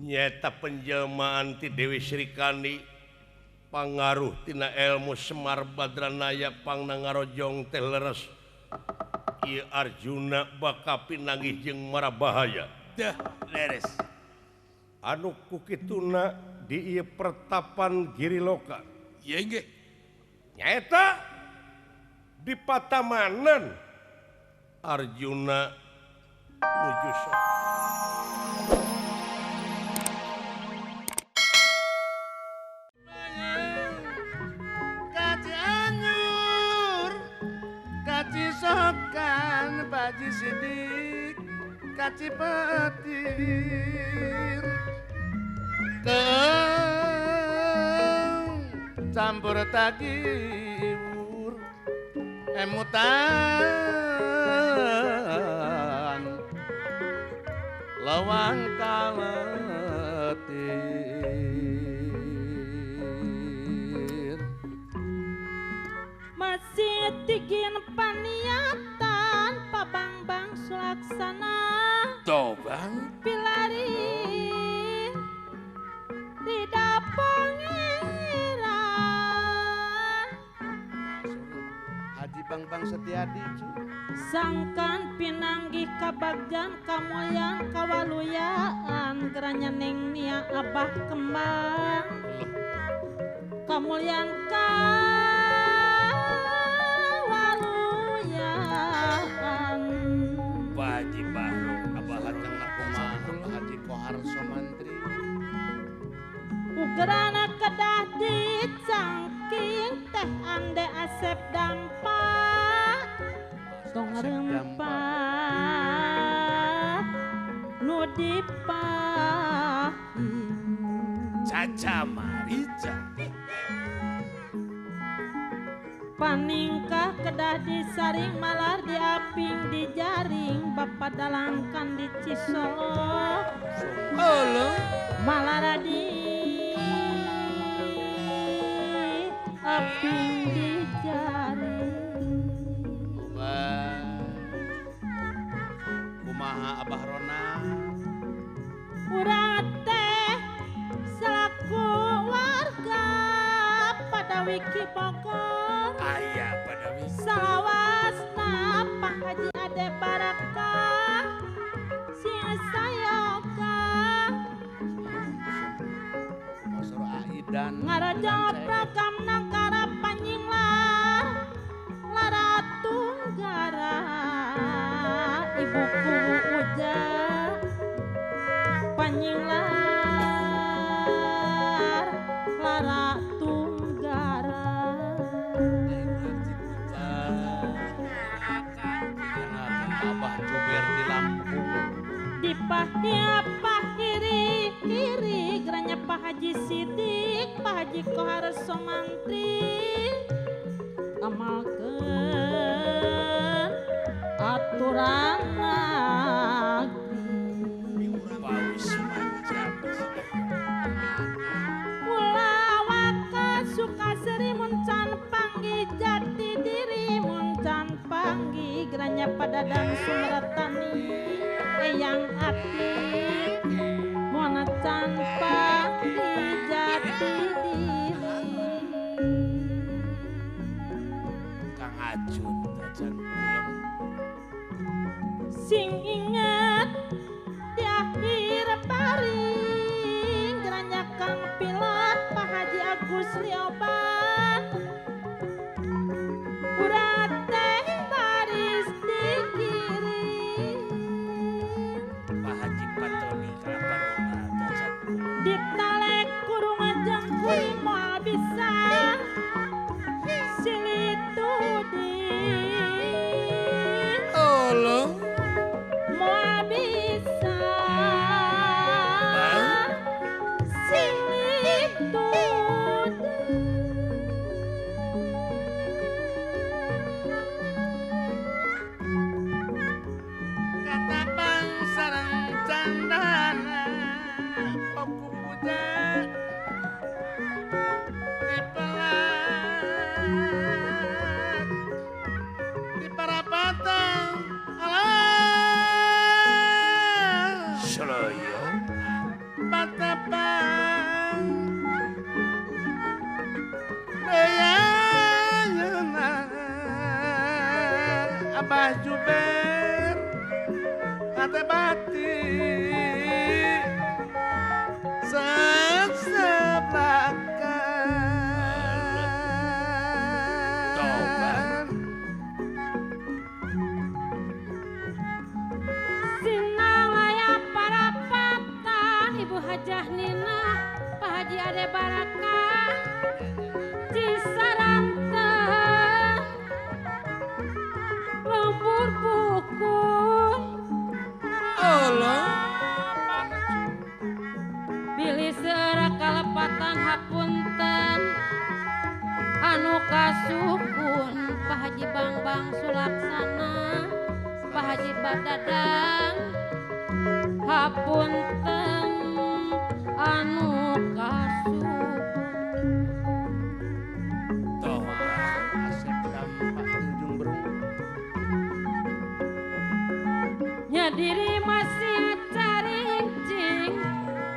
nyata penjelmaan ti Dewi Srikandi pangaruh tina ilmu Semar Badranaya pangnangarojong teh leres ieu Arjuna baka pinanggih jeung marabahaya dah leres anu kukituna di ieu pertapan Giriloka ieu nggih nyaeta di Patamanan Arjuna nuju Kaci anggur, kaci sokan, baji sidik, kaci petir, campur tagiwur, emutan, lawang kaletir. Masih tigin paniatan pabang-bang sulaksana tobang pilari di dapangiran Haji Bang Setiadi cu. sangkan pinanggih kabagjan kamulyan kawaluyaan geranya neng nia abah kembang kamulyan kawaluyaan Pak Haji Bahru Abah Tengah Kumaha Haji Kohar Somantri. ugerana kedah dicangking teh ande asep dampak tong rempat nu dipahi Caca Marica paningkah kedah disaring malar diaping dijaring bapak dalangkan di Cisolo Allah malar di aping dijaring Kumaha Abah Rona. urang teh selaku warga pada Wiki Bogor ayah pada wis salawasna Pak Haji Ade Barakah sing sayoga Masur Aidan. ngarajang program nagara panjinglar Laratunggara ibuku uja panjinglar Laratunggara Abah Jober di Lampung. dipahiri geranya Pak Haji Sidik Pak Haji Kohar Somantri amalkeun aturan nagri paus manjang Ulawaka Sukaseri muncan panggi jati diri muncan panggi geranya padadang Sumratani eyang ati mona can panggi jati diri Kang Ajun tajan ulem sing inget di akhir paring geranya Kang Pilot Pak Haji Agus Lioban urat teh baris dikirim Pak Haji Patoni Kalapanuna tajan ulem ditalek kurung ajang kuring moal bisa silitudin Allah moal bisa silitudin Abah Juber ate bati seseplakan Sinang aya para patan Ibu Hajah Nina Pak Haji Ade Barakah Cisaranten Lembur Bukul Bilih seura kalepatan hapunten anu kasukun Pak Haji Bang Sulaksana Pak Haji Badadang hapunten anu kasukun Asep dampak Tanjung Berung nyadiri masih carincing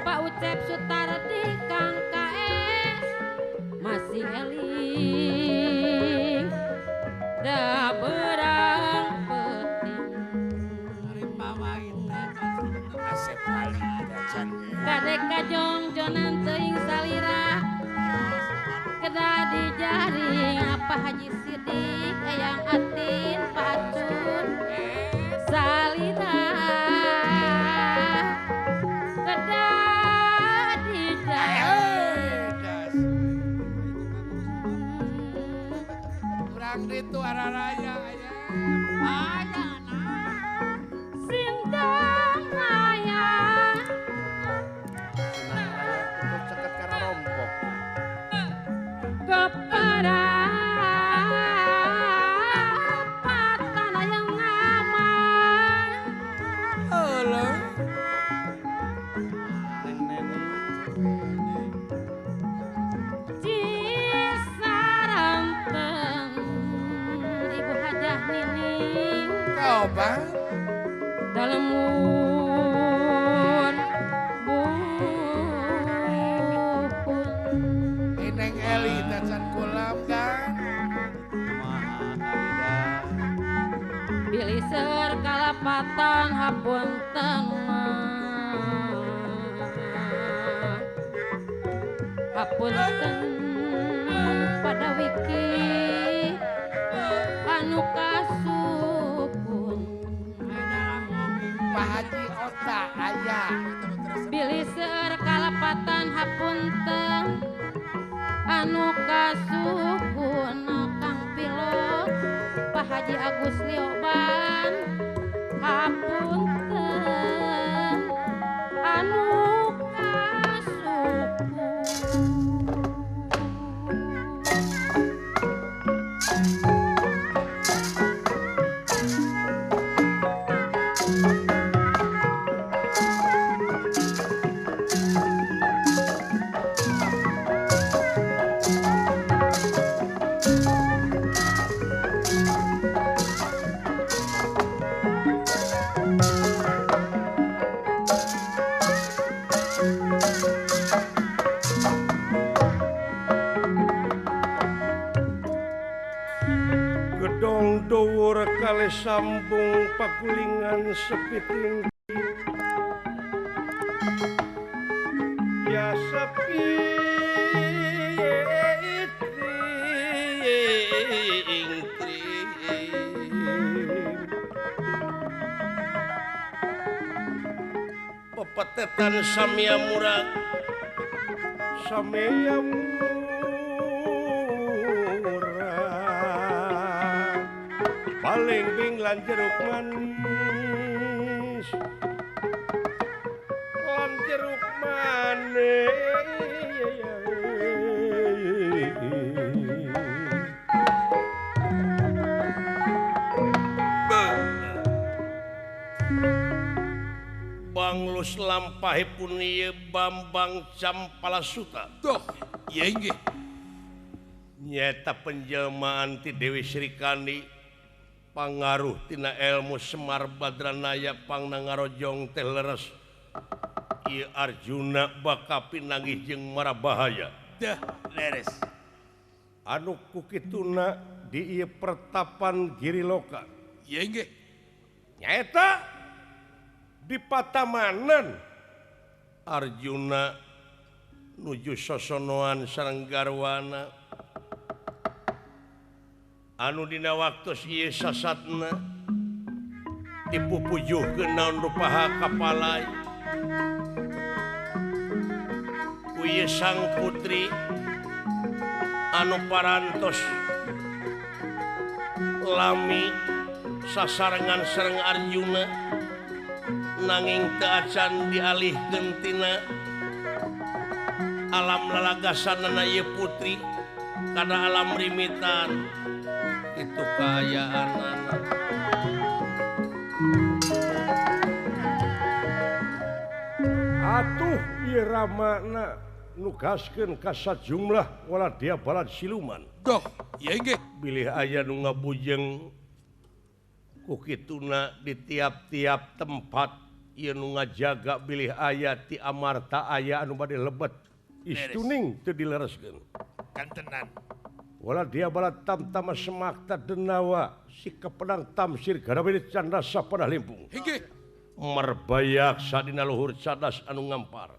Pak Ucep Sutardi Kang KS masih eling da berang penting Asep Ali dacan kadek kajong jonan teuing salira kedah di jaring apa Haji Sidik Eyang Atin Pak Acun salira kedah di jaring kurang itu arah raya Sintang ayah itu ceket karena rompok kepada patan yang ngaman Cisaranten Ibu Hajah Nining coba dalemun bukun Neng Eli dacan kulam kan bilih seur kalapatan hapunten hapunten pada wiki anu kasukun Pak Haji Ota ayah bilih seur kalapatan hapunten anu kasukun Kang Pilot Pak Haji Agus Lioban hapunten anu kasukun gedong dhuwur kalih sambung pagulingan sepiting ya sepi pepetetan samia murah samia paling binglan jeruk manis lan jeruk manis Banglus lampahipun ieu Bambang Campalasuta Doh, iya inggih. nyata penjelmaan ti Dewi Srikandi pangaruh tina ilmu Semar Badranaya pangnangarojong teh leres ieu Arjuna baka pinanggih jeung marabahaya Dah, leres. anu kukituna di ieu pertapan Giriloka Iya inggih. Nyaeta di Patamanan Arjuna nuju sosonoan sareng garwana anu dina waktos ieu sasatna dipupujuhkeun naon rupaha kapalai ku ieu sang putri anu parantos lami sasarengan sareng Arjuna nanging teu acan dialihkeun tina alam lalagasanana ieu putri kana alam rimitan itu kaayaanana. Atuh ieu ramana nugaskeun ka sajumlah waladia balad siluman. Doh, iya inggih. Bilih aya nu ngabujeng ku kituna di tiap-tiap tempat ieu nu ngajaga bilih aya ti amarta aya anu bade lebet istuning teu dilereskeun. Kantenan. Waladia balad tamtama semakta denawa si kepedang tamsir garabede canda sapada limpung. Inggih. Merbayak sadina luhur cadas anu ngampar.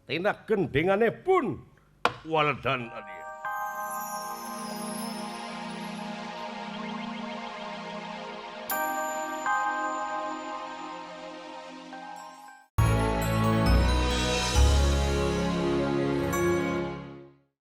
Tina gendengane pun waladan adi.